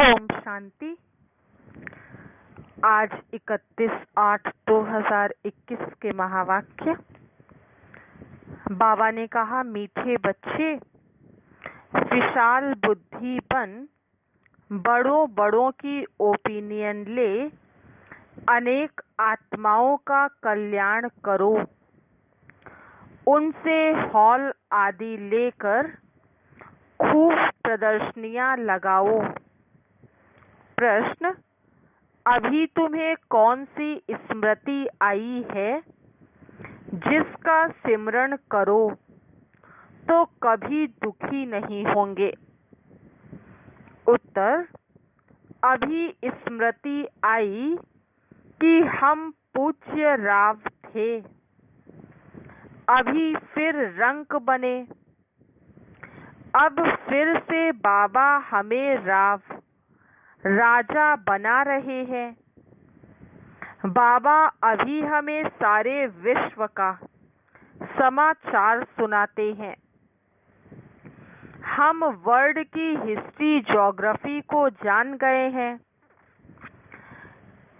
ओम शांति। आज 31/8/2021 के महावाक्य। बाबा ने कहा, मीठे बच्चे, विशाल बुद्धि बन बड़ों बड़ों की ओपिनियन ले, अनेक आत्माओं का कल्याण करो, उनसे हॉल आदि लेकर खूब प्रदर्शनियां लगाओ। प्रश्न: अभी तुम्हें कौन सी स्मृति आई है जिसका सिमरण करो तो कभी दुखी नहीं होंगे? उत्तर: अभी स्मृति आई कि हम पूज्य राव थे, अभी फिर रंक बने, अब फिर से बाबा हमें राव राजा बना रहे हैं। बाबा अभी हमें सारे विश्व का समाचार सुनाते हैं। हम वर्ल्ड की हिस्ट्री ज्योग्राफी को जान गए हैं।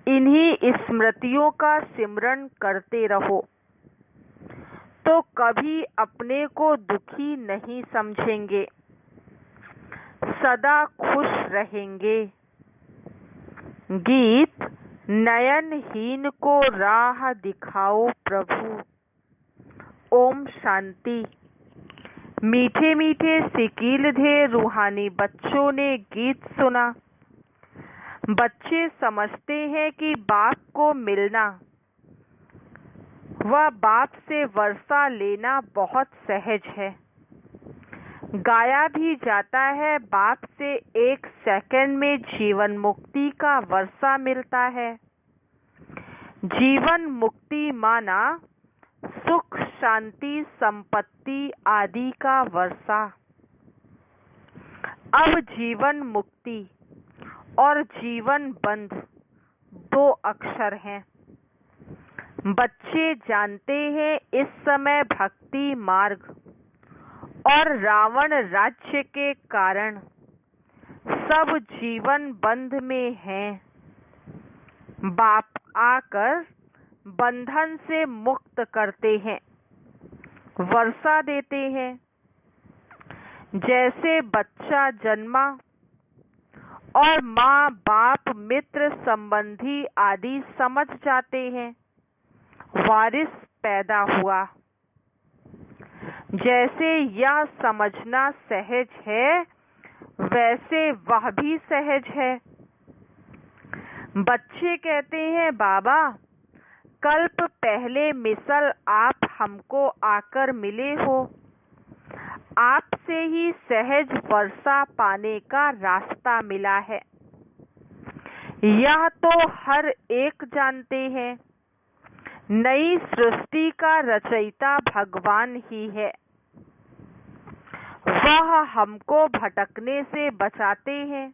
इन्हीं स्मृतियों का सिमरण करते रहो तो कभी अपने को दुखी नहीं समझेंगे, सदा खुश रहेंगे। गीत: नयनहीन को राह दिखाओ प्रभु। ओम शांति। मीठे मीठे सिकीलधे रूहानी बच्चों ने गीत सुना। बच्चे समझते हैं कि बाप को मिलना व बाप से वर्षा लेना बहुत सहज है। गाया भी जाता है, बाप से 1 सेकंड में जीवन मुक्ति का वर्षा मिलता है। जीवन मुक्ति माना सुख, शांति, संपत्ति आदि का वर्षा। अब जीवन मुक्ति और जीवन बंध 2 अक्षर हैं। बच्चे जानते हैं इस समय भक्ति मार्ग और रावण राज्य के कारण सब जीवन बंध में हैं। बाप आकर बंधन से मुक्त करते हैं, वर्षा देते हैं। जैसे बच्चा जन्मा और माँ बाप मित्र संबंधी आदि समझ जाते हैं, वारिस पैदा हुआ। जैसे यह समझना सहज है, वैसे वह भी सहज है। बच्चे कहते हैं, बाबा कल्प पहले मिसल आप हमको आकर मिले हो, आपसे ही सहज वर्षा पाने का रास्ता मिला है। यह तो हर एक जानते हैं, नई सृष्टि का रचयिता भगवान ही है। वह हमको भटकने से बचाते हैं।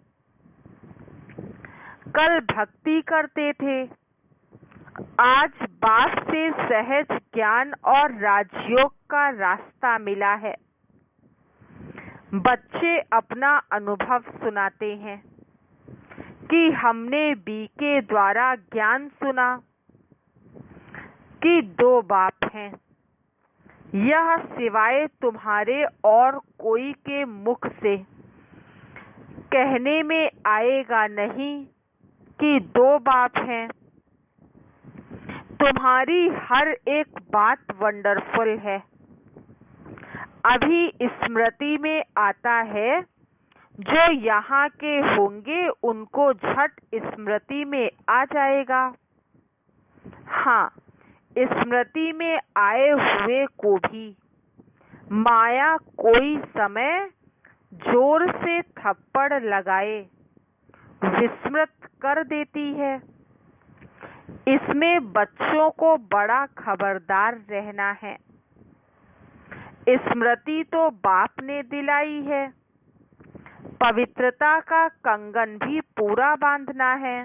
कल भक्ति करते थे, आज बाप से सहज ज्ञान और राजयोग का रास्ता मिला है। बच्चे अपना अनुभव सुनाते हैं कि हमने बी के द्वारा ज्ञान सुना कि 2 बाप हैं। यह सिवाय तुम्हारे और कोई के मुख से कहने में आएगा नहीं कि 2 बाप हैं। तुम्हारी हर एक बात वंडरफुल है। अभी स्मृति में आता है, जो यहाँ के होंगे उनको झट स्मृति में आ जाएगा। हाँ, स्मृति में आए हुए को भी माया कोई समय जोर से थप्पड़ लगाए विस्मृत कर देती है। इसमें बच्चों को बड़ा खबरदार रहना है। स्मृति तो बाप ने दिलाई है, पवित्रता का कंगन भी पूरा बांधना है।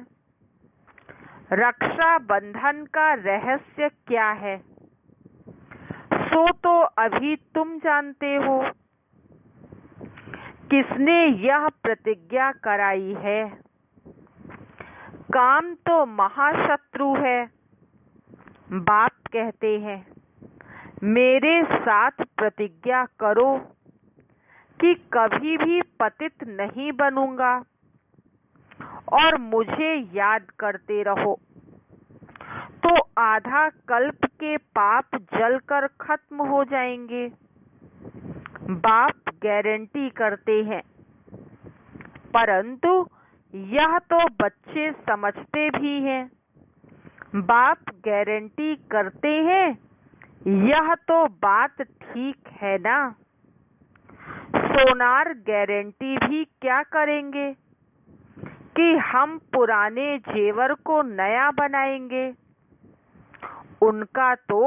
रक्षा बंधन का रहस्य क्या है, सो तो अभी तुम जानते हो। किसने यह प्रतिज्ञा कराई है? काम तो महाशत्रु है। बाप कहते हैं, मेरे साथ प्रतिज्ञा करो कि कभी भी पतित नहीं बनूंगा। और मुझे याद करते रहो, तो आधा कल्प के पाप जलकर खत्म हो जाएंगे। बाप गारंटी करते हैं, परंतु यह तो बच्चे समझते भी हैं। बाप गारंटी करते हैं, यह तो बात ठीक है ना। सोनार गारंटी भी क्या करेंगे कि हम पुराने जेवर को नया बनाएंगे। उनका तो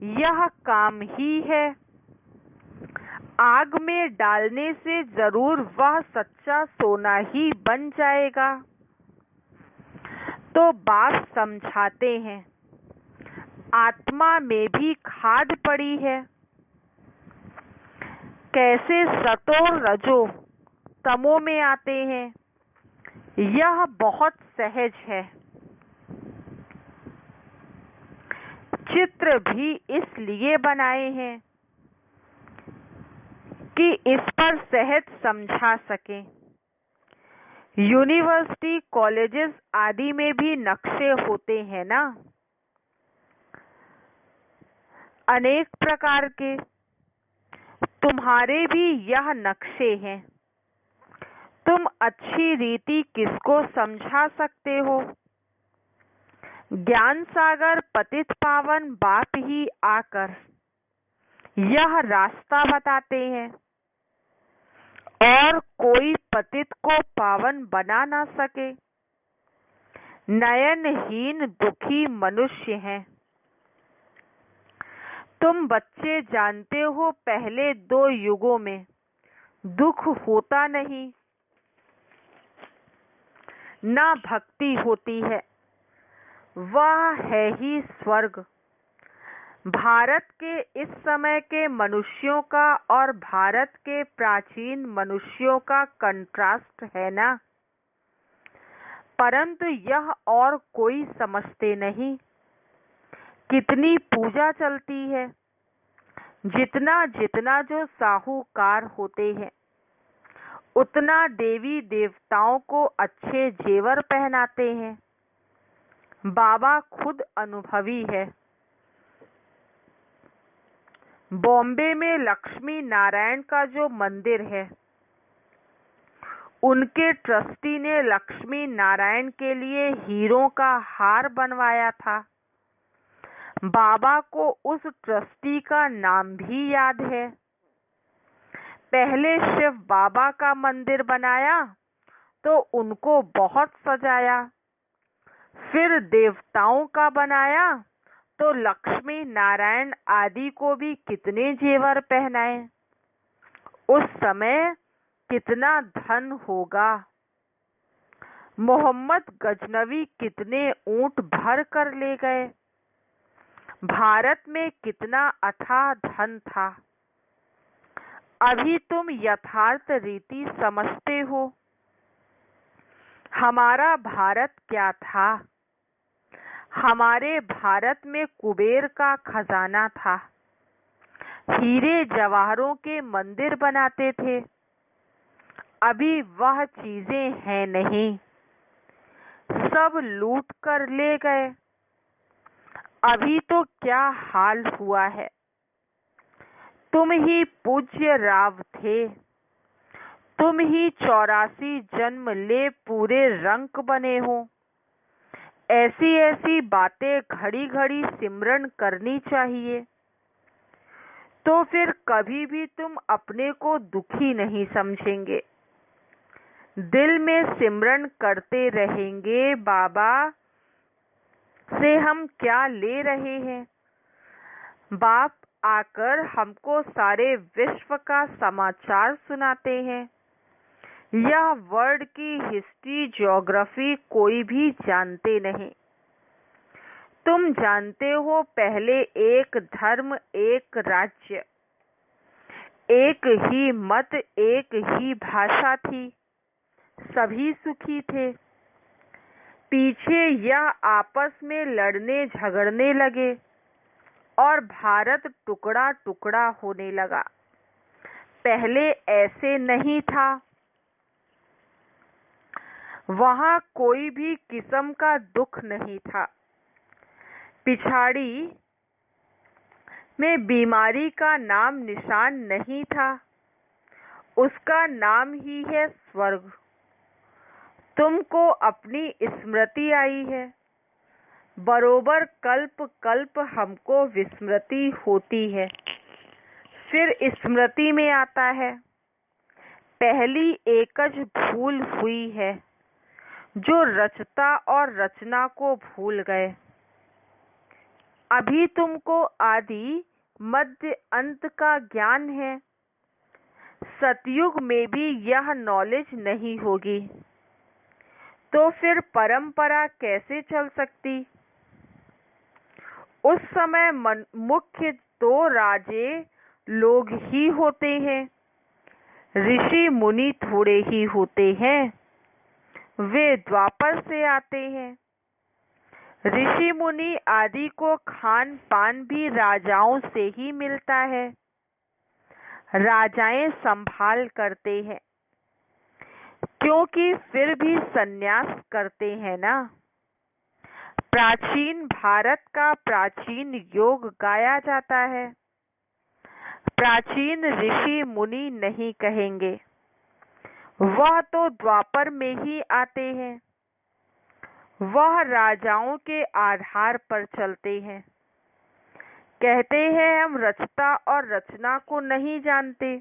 यह काम ही है। आग में डालने से जरूर वह सच्चा सोना ही बन जाएगा। तो बाप समझाते हैं, आत्मा में भी खाद पड़ी है। कैसे सतो रजो तमो में आते हैं, यह बहुत सहज है। चित्र भी इसलिए बनाए हैं कि इस पर सहज समझा सकें। यूनिवर्सिटी, कॉलेजेस आदि में भी नक्शे होते हैं ना, अनेक प्रकार के। तुम्हारे भी यह नक्शे हैं। तुम अच्छी रीति किसको समझा सकते हो? ज्ञान सागर पतित पावन बाप ही आकर यह रास्ता बताते हैं, और कोई पतित को पावन बना ना सके। नयनहीन दुखी मनुष्य हैं। तुम बच्चे जानते हो, पहले 2 युगों में दुख होता नहीं, ना भक्ति होती है, वह है ही स्वर्ग। भारत के इस समय के मनुष्यों का और भारत के प्राचीन मनुष्यों का कंट्रास्ट है ना, परंतु यह और कोई समझते नहीं। कितनी पूजा चलती है, जितना जितना जो साहूकार होते हैं, उतना देवी देवताओं को अच्छे जेवर पहनाते हैं। बाबा खुद अनुभवी है। बॉम्बे में लक्ष्मी नारायण का जो मंदिर है, उनके ट्रस्टी ने लक्ष्मी नारायण के लिए हीरों का हार बनवाया था। बाबा को उस ट्रस्टी का नाम भी याद है। पहले शिव बाबा का मंदिर बनाया तो उनको बहुत सजाया, फिर देवताओं का बनाया तो लक्ष्मी नारायण आदि को भी कितने जेवर पहनाए। उस समय कितना धन होगा। मोहम्मद गजनवी कितने ऊंट भर कर ले गए। भारत में कितना अथाह धन था। अभी तुम यथार्थ रीति समझते हो। हमारा भारत क्या था? हमारे भारत में कुबेर का खजाना था। हीरे जवाहरों के मंदिर बनाते थे। अभी वह चीजें हैं नहीं, सब लूट कर ले गए। अभी तो क्या हाल हुआ है। तुम ही पूज्य राव थे। तुम ही 84 जन्म ले पूरे रंक बने हो। ऐसी ऐसी बातें घड़ी घड़ी सिमरन करनी चाहिए, तो फिर कभी भी तुम अपने को दुखी नहीं समझेंगे। दिल में सिमरन करते रहेंगे, बाबा से हम क्या ले रहे हैं। बाप आकर हमको सारे विश्व का समाचार सुनाते हैं। यह वर्ल्ड की हिस्ट्री, ज्योग्राफी कोई भी जानते नहीं। तुम जानते हो, पहले एक धर्म, एक राज्य, एक ही मत, एक ही भाषा थी। सभी सुखी थे। पीछे यह आपस में लड़ने झगड़ने लगे और भारत टुकड़ा टुकड़ा होने लगा। पहले ऐसे नहीं था। वहां कोई भी किस्म का दुख नहीं था। पिछाड़ी में बीमारी का नाम निशान नहीं था। उसका नाम ही है स्वर्ग। तुमको अपनी स्मृति आई है। बरोबर कल्प कल्प हमको विस्मृति होती है। फिर स्मृति में आता है। पहली एकज भूल हुई है, जो रचता और रचना को भूल गए। अभी तुमको आदि मध्य अंत का ज्ञान है। सतयुग में भी यह नॉलेज नहीं होगी तो फिर परंपरा कैसे चल सकती? उस समय मुख्य तो राजे लोग ही होते हैं, ऋषि मुनि थोड़े ही होते हैं। वे द्वापर से आते हैं। ऋषि मुनि आदि को खान पान भी राजाओं से ही मिलता है। राजाएं संभाल करते हैं, क्योंकि फिर भी संन्यास करते हैं ना। प्राचीन भारत का प्राचीन योग गाया जाता है। प्राचीन ऋषि मुनि नहीं कहेंगे, वह तो द्वापर में ही आते हैं। वह राजाओं के आधार पर चलते हैं। कहते हैं हम रचता और रचना को नहीं जानते।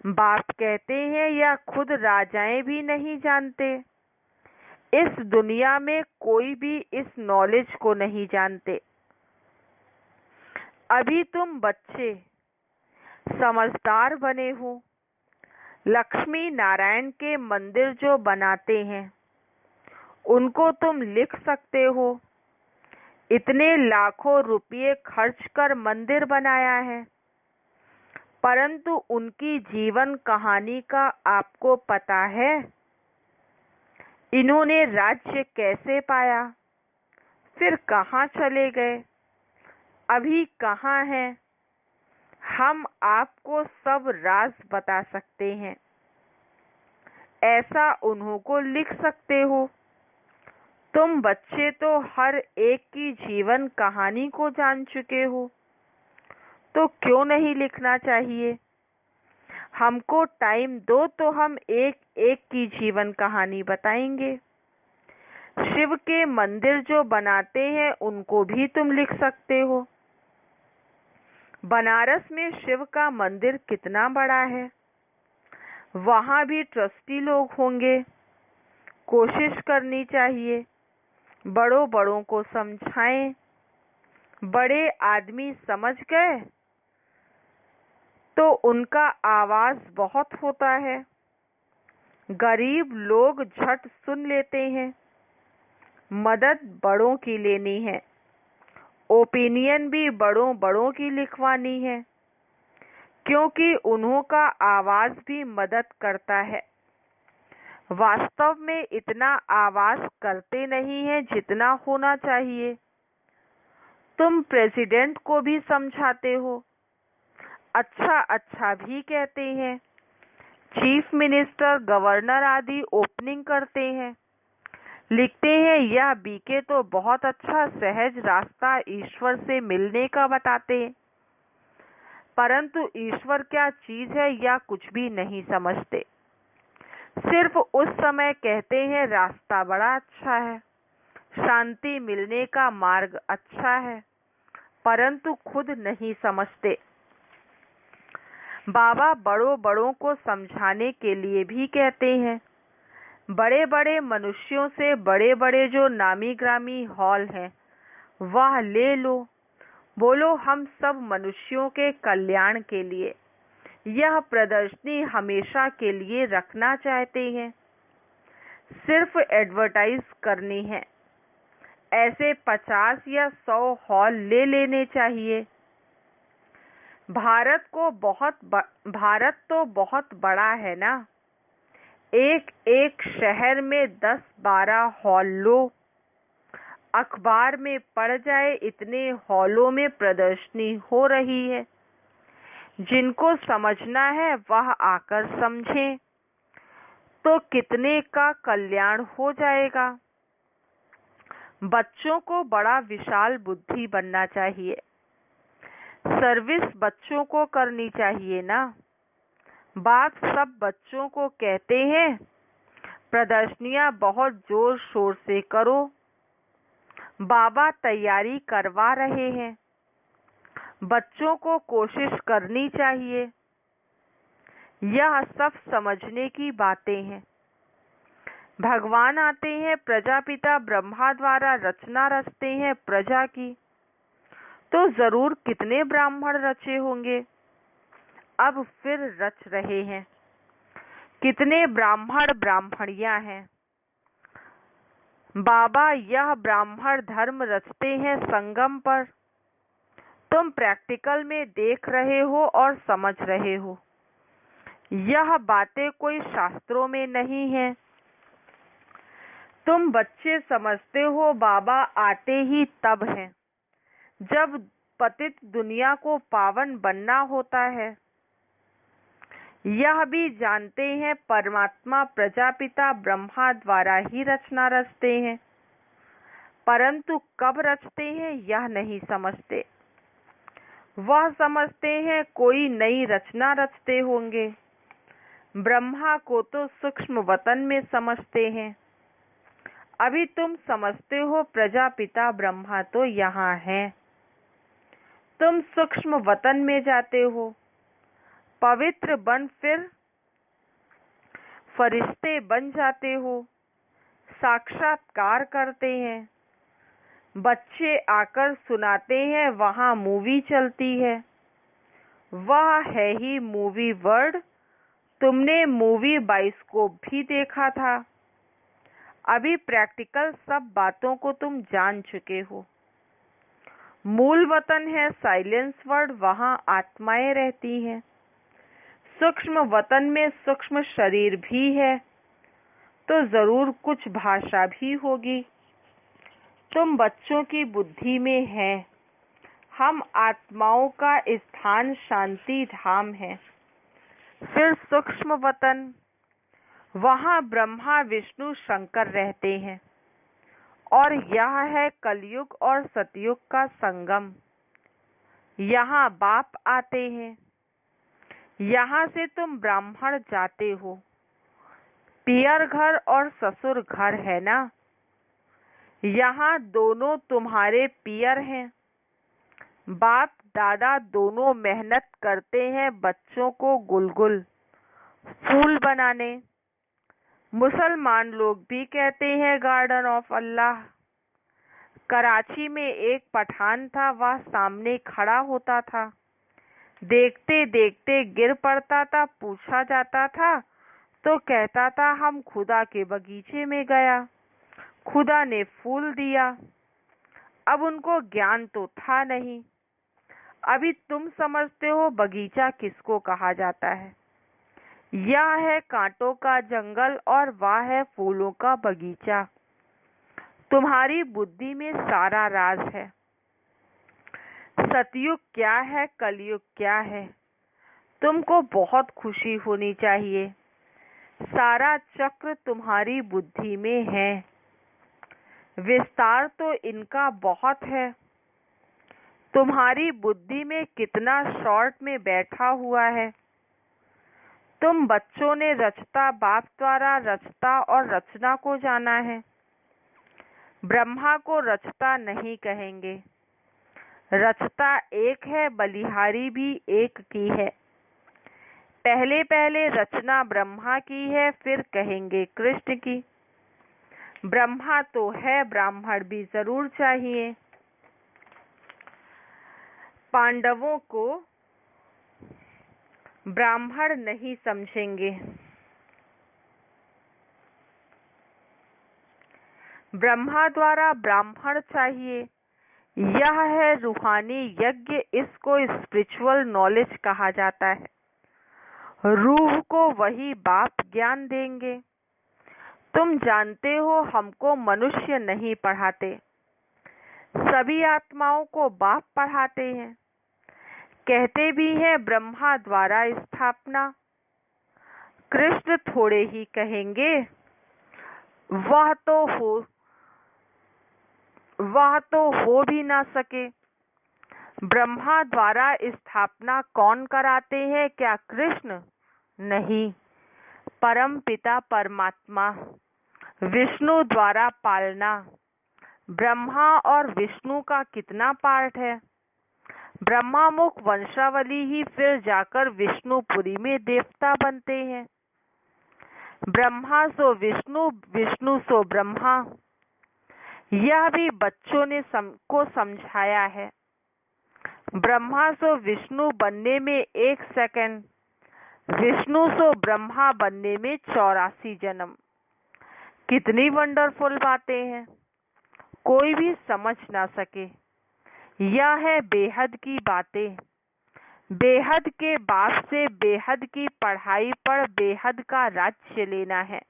बाप कहते हैं या खुद राजाएं भी नहीं जानते। इस दुनिया में कोई भी इस नॉलेज को नहीं जानते। अभी तुम बच्चे समझदार बने हो। लक्ष्मी नारायण के मंदिर जो बनाते हैं उनको तुम लिख सकते हो। इतने लाखों रुपये खर्च कर मंदिर बनाया है, परंतु उनकी जीवन कहानी का आपको पता है? इन्होंने राज्य कैसे पाया, फिर कहाँ चले गए, अभी कहाँ हैं? हम आपको सब राज बता सकते हैं। ऐसा उन्हों को लिख सकते हो। तुम बच्चे तो हर एक की जीवन कहानी को जान चुके हो, तो क्यों नहीं लिखना चाहिए? हमको टाइम दो तो हम एक एक की जीवन कहानी बताएंगे। शिव के मंदिर जो बनाते हैं उनको भी तुम लिख सकते हो। बनारस में शिव का मंदिर कितना बड़ा है। वहां भी ट्रस्टी लोग होंगे। कोशिश करनी चाहिए, बड़ों बड़ों को समझाएं। बड़े आदमी समझ गए तो उनका आवाज बहुत होता है। गरीब लोग झट सुन लेते हैं। मदद बड़ों की लेनी है। ओपिनियन भी बड़ों बड़ों की लिखवानी है, क्योंकि उन्हों का आवाज भी मदद करता है। वास्तव में इतना आवाज करते नहीं है जितना होना चाहिए। तुम प्रेसिडेंट को भी समझाते हो, अच्छा अच्छा भी कहते हैं। चीफ मिनिस्टर, गवर्नर आदि ओपनिंग करते हैं, लिखते हैं यह बीके तो बहुत अच्छा सहज रास्ता ईश्वर से मिलने का बताते हैं, परंतु ईश्वर क्या चीज है या कुछ भी नहीं समझते। सिर्फ उस समय कहते हैं रास्ता बड़ा अच्छा है, शांति मिलने का मार्ग अच्छा है, परंतु खुद नहीं समझते। बाबा बड़ों बड़ों को समझाने के लिए भी कहते हैं। बड़े बड़े मनुष्यों से बड़े बड़े जो नामी ग्रामी हॉल हैं वह ले लो। बोलो हम सब मनुष्यों के कल्याण के लिए यह प्रदर्शनी हमेशा के लिए रखना चाहते हैं। सिर्फ एडवर्टाइज करनी है। ऐसे 50 या 100 हॉल ले लेने चाहिए। भारत तो बहुत बड़ा है ना। एक एक शहर में 10-12 हॉल लो। अखबार में पड़ जाए इतने हॉलों में प्रदर्शनी हो रही है। जिनको समझना है वह आकर समझें। तो कितने का कल्याण हो जाएगा। बच्चों को बड़ा विशाल बुद्धि बनना चाहिए। सर्विस बच्चों को करनी चाहिए ना। बात सब बच्चों को कहते हैं, प्रदर्शनियां बहुत जोर शोर से करो। बाबा तैयारी करवा रहे हैं। बच्चों को कोशिश करनी चाहिए। यह सब समझने की बातें हैं। भगवान आते हैं, प्रजापिता ब्रह्मा द्वारा रचना रचते हैं प्रजा की, तो जरूर कितने ब्राह्मण रचे होंगे। अब फिर रच रहे हैं। कितने ब्राह्मण ब्राह्मणियां हैं। बाबा यह ब्राह्मण धर्म रचते हैं संगम पर। तुम प्रैक्टिकल में देख रहे हो और समझ रहे हो। यह बातें कोई शास्त्रों में नहीं है। तुम बच्चे समझते हो बाबा आते ही तब हैं जब पतित दुनिया को पावन बनना होता है। यह भी जानते हैं परमात्मा प्रजापिता ब्रह्मा द्वारा ही रचना रचते हैं, परंतु कब रचते हैं यह नहीं समझते। वह समझते हैं कोई नई रचना रचते होंगे। ब्रह्मा को तो सूक्ष्म वतन में समझते हैं। अभी तुम समझते हो प्रजापिता ब्रह्मा तो यहाँ है। तुम सूक्ष्म वतन में जाते हो, पवित्र बन फिर फरिश्ते बन जाते हो, साक्षात्कार करते हैं। बच्चे आकर सुनाते हैं, वहाँ मूवी चलती है। वह है ही मूवी वर्ल्ड। तुमने मूवी बाइस्कोप भी देखा था। अभी प्रैक्टिकल सब बातों को तुम जान चुके हो। मूल वतन है साइलेंस वर्ल्ड, वहाँ आत्माएं रहती हैं। सूक्ष्म वतन में सूक्ष्म शरीर भी है, तो जरूर कुछ भाषा भी होगी। तुम बच्चों की बुद्धि में है। हम आत्माओं का स्थान शांति धाम है। फिर सूक्ष्म वतन, वहाँ ब्रह्मा विष्णु शंकर रहते हैं। और यह है कलयुग और सतयुग का संगम। यहाँ बाप आते हैं। यहाँ से तुम ब्राह्मण जाते हो। पियर घर और ससुर घर है ना। यहाँ दोनों तुम्हारे पियर हैं। बाप दादा दोनों मेहनत करते हैं बच्चों को गुलगुल फूल बनाने। मुसलमान लोग भी कहते हैं गार्डन ऑफ अल्लाह। कराची में एक पठान था, वह सामने खड़ा होता था। देखते देखते गिर पड़ता था। पूछा जाता था तो कहता था हम खुदा के बगीचे में गया, खुदा ने फूल दिया। अब उनको ज्ञान तो था नहीं। अभी तुम समझते हो बगीचा किसको कहा जाता है। यह है कांटों का जंगल और वह है फूलों का बगीचा। तुम्हारी बुद्धि में सारा राज है। सतयुग क्या है, कलयुग क्या है, तुमको बहुत खुशी होनी चाहिए। सारा चक्र तुम्हारी बुद्धि में है। विस्तार तो इनका बहुत है। तुम्हारी बुद्धि में कितना शॉर्ट में बैठा हुआ है। तुम बच्चों ने रचता बाप द्वारा रचता और रचना को जाना है। ब्रह्मा को रचता नहीं कहेंगे। रचता एक है, बलिहारी भी एक की है। पहले पहले रचना ब्रह्मा की है, फिर कहेंगे कृष्ण की। ब्रह्मा तो है, ब्राह्मण भी जरूर चाहिए। पांडवों को ब्राह्मण नहीं समझेंगे। ब्रह्मा द्वारा ब्राह्मण चाहिए। यह है रूहानी यज्ञ। इसको स्पिरिचुअल नॉलेज कहा जाता है। रूह को वही बाप ज्ञान देंगे। तुम जानते हो हमको मनुष्य नहीं पढ़ाते, सभी आत्माओं को बाप पढ़ाते हैं। कहते भी हैं ब्रह्मा द्वारा स्थापना। कृष्ण थोड़े ही कहेंगे, वह तो हो भी ना सके। ब्रह्मा द्वारा स्थापना कौन कराते हैं? क्या कृष्ण? नहीं, परम पिता परमात्मा विष्णु द्वारा पालना। ब्रह्मा और विष्णु का कितना पार्ट है? ब्रह्मा मुख वंशावली ही फिर जाकर विष्णुपुरी में देवता बनते हैं। ब्रह्मा सो विष्णु, विष्णु सो ब्रह्मा। यह भी बच्चों ने को समझाया है। ब्रह्मा सो विष्णु बनने में 1 सेकंड, विष्णु सो ब्रह्मा बनने में 84 जन्म। कितनी वंडरफुल बातें हैं, कोई भी समझ ना सके। यह है बेहद की बातें। बेहद के बाप से बेहद की पढ़ाई पर बेहद का राज्य लेना है।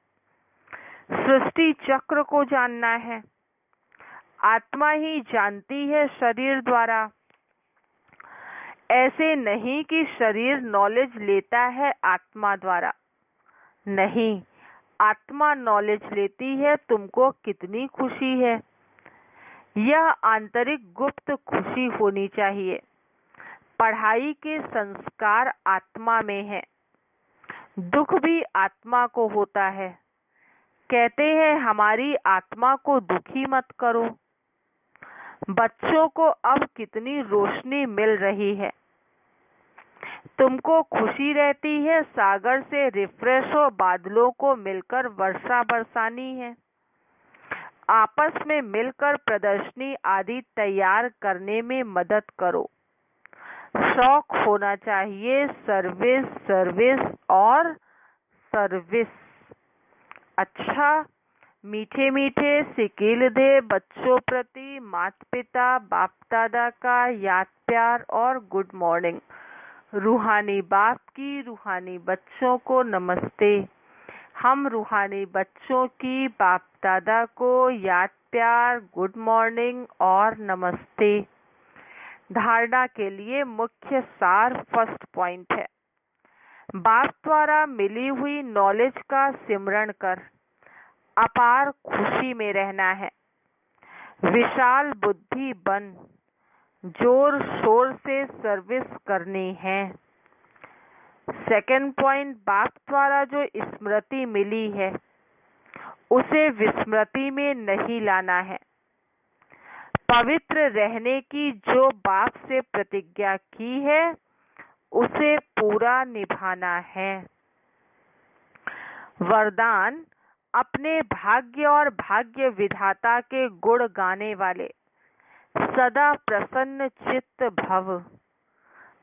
सृष्टि चक्र को जानना है। आत्मा ही जानती है शरीर द्वारा। ऐसे नहीं कि शरीर नॉलेज लेता है आत्मा द्वारा। नहीं, आत्मा नॉलेज लेती है। तुमको कितनी खुशी है। यह आंतरिक गुप्त खुशी होनी चाहिए। पढ़ाई के संस्कार आत्मा में है। दुख भी आत्मा को होता है। कहते हैं हमारी आत्मा को दुखी मत करो। बच्चों को अब कितनी रोशनी मिल रही है। तुमको खुशी रहती है सागर से रिफ्रेश हो बादलों को मिलकर वर्षा बरसानी है। आपस में मिलकर प्रदर्शनी आदि तैयार करने में मदद करो। शौक होना चाहिए सर्विस, सर्विस और सर्विस। अच्छा, मीठे मीठे सिकील दे बच्चों प्रति माता पिता बाप दादा का याद प्यार और गुड मॉर्निंग। रूहानी बाप की रूहानी बच्चों को नमस्ते। हम रूहानी बच्चों की बाप दादा को याद प्यार, गुड मॉर्निंग और नमस्ते। धारणा के लिए मुख्य सार फर्स्ट पॉइंट है, बाप द्वारा मिली हुई नॉलेज का सिमरण कर अपार खुशी में रहना है। विशाल बुद्धि बन जोर शोर से सर्विस करनी है। सेकंड पॉइंट, बाप द्वारा जो स्मृति मिली है उसे विस्मृति में नहीं लाना है। पवित्र रहने की जो बाप से प्रतिज्ञा की है उसे पूरा निभाना है। वरदान, अपने भाग्य और भाग्य विधाता के गुण गाने वाले सदा प्रसन्न चित्त भव।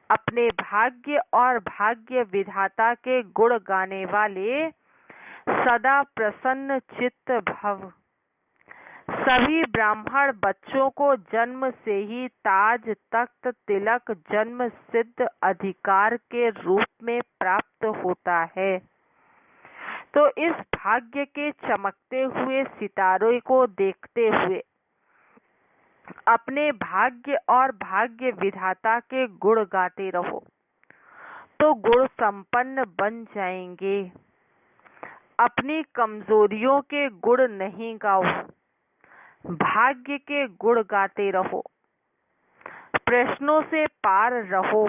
अपने भाग्य और भाग्य विधाता के गुण गाने वाले सदा प्रसन्न चित्त भव। सभी ब्राह्मण बच्चों को जन्म से ही ताज तख्त तिलक जन्म सिद्ध अधिकार के रूप में प्राप्त होता है। तो इस भाग्य के चमकते हुए सितारों को देखते हुए अपने भाग्य और भाग्य विधाता के गुण गाते रहो तो गुण संपन्न बन जाएंगे। अपनी कमजोरियों के गुण नहीं गाओ, भाग्य के गुण गाते रहो। प्रश्नों से पार रहो,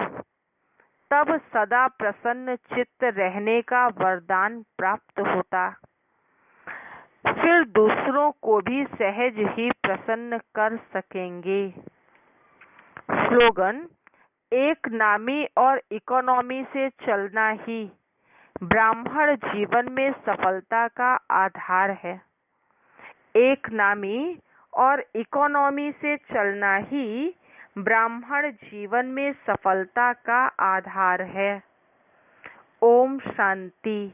तब सदा प्रसन्न चित्त रहने का वरदान प्राप्त होता। फिर दूसरों को भी सहज ही प्रसन्न कर सकेंगे। स्लोगन, एक नामी और इकोनॉमी से चलना ही ब्राह्मण जीवन में सफलता का आधार है। एक नामी और इकोनॉमी से चलना ही ब्राह्मण जीवन में सफलता का आधार है। ओम शांति।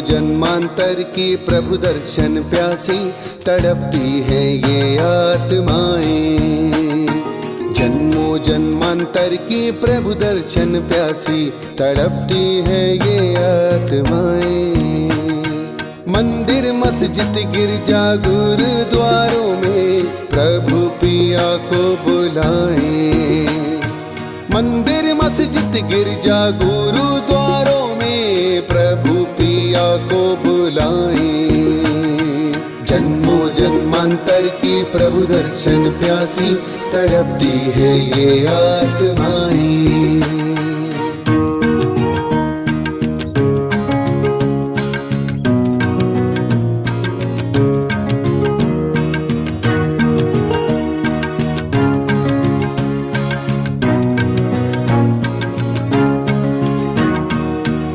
जन्मांतर की प्रभु दर्शन प्यासी तड़पती हैं ये आत्माएं। जन्मों जन्मांतर की प्रभु दर्शन प्यासी तड़पती है ये आत्माएं। मंदिर मस्जिद गिरजा गुरुद्वारों में प्रभु पिया को बुलाएं। मंदिर मस्जिद गिरजा गुरुद्वारों में प्रभु पिया को बुलाएं। जन्मों जन्मांतर की प्रभु दर्शन प्यासी तड़पती है ये आत्माएं।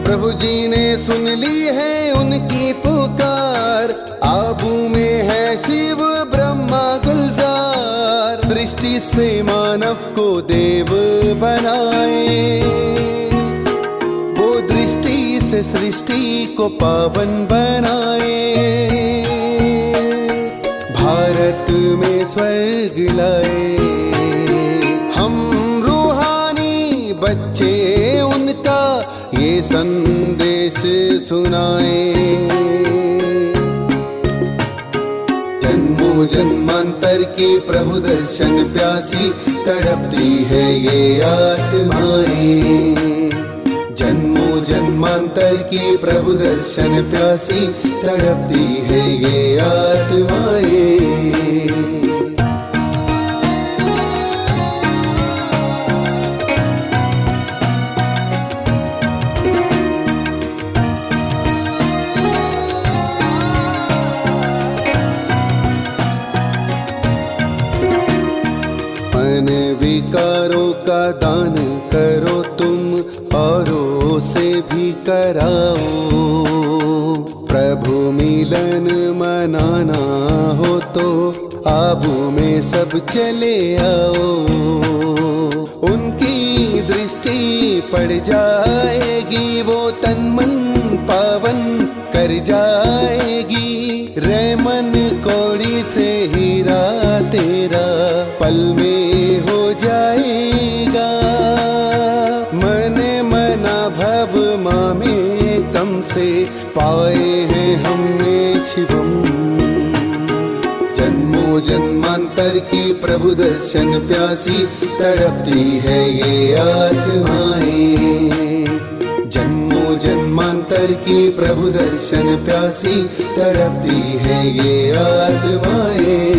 प्रभु जी ने सुन ली है उनकी पुकार, आबू में है शिव ब्रह्मा गुलजार। दृष्टि से मानव को देव बनाए, वो दृष्टि से सृष्टि को पावन बनाए। भारत में स्वर्ग लाए, हम रूहानी बच्चे उनका ये संदेश सुनाए। जन्मों जन्मांतर की प्रभु दर्शन प्यासी तड़पती है ये आत्माएं। जन्मों जन्मांतर की प्रभु दर्शन प्यासी तड़पती है ये आत्माएं। मन विकारों का दान करो तुम, औरों से भी कराओ। प्रभु मिलन मनाना हो तो आबू में सब चले आओ। उनकी दृष्टि पड़ जाएगी, वो तन मन पावन कर जाएगी। रेमन कौड़ी से हीरा तेरा पल में हो जाएगा। मने मना भव मामे कम से पाए हैं हमने शिवम। जन्मों जन्मांतर की प्रभु दर्शन प्यासी तड़पती है ये आत्माएं। जन्मों जन्मांतर की प्रभु दर्शन प्यासी तड़पती है ये आत्माएं।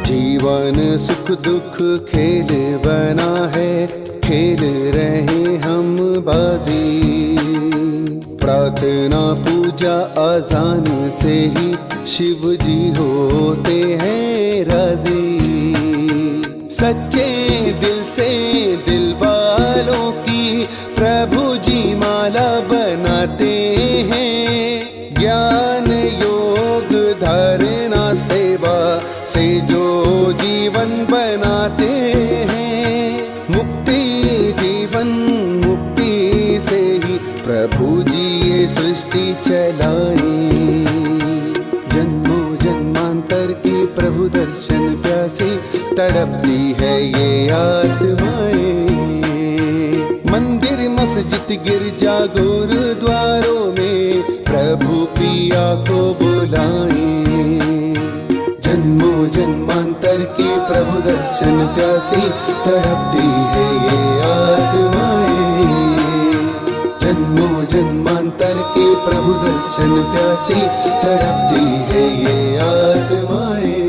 जीवन सुख दुख खेल बना है, खेल रहे हम बाजी। प्रार्थना पूजा आजान से ही शिव जी होते हैं राजी। सच्चे दिल से दिल वालों की प्रभु जी माला बनाते हैं। ज्ञान योग धारणा सेवा से जो जीवन बनाते हैं। मुक्ति जीवन मुक्ति से ही प्रभु जी ये सृष्टि चलाई। जन्मों जन्मांतर की प्रभु दर्शन प्यासी तड़पती है ये आत्माएं। मंदिर मस्जिद गिरजा गुरुद्वारों में प्रभु पिया को बुलाएं। जन्मों जन्मांतर की प्रभु दर्शन प्यासी तड़पती है ये आत्माएं। जन्मों जन्मांतर की प्रभु दर्शन प्यासी तड़पती है ये आत्माएं।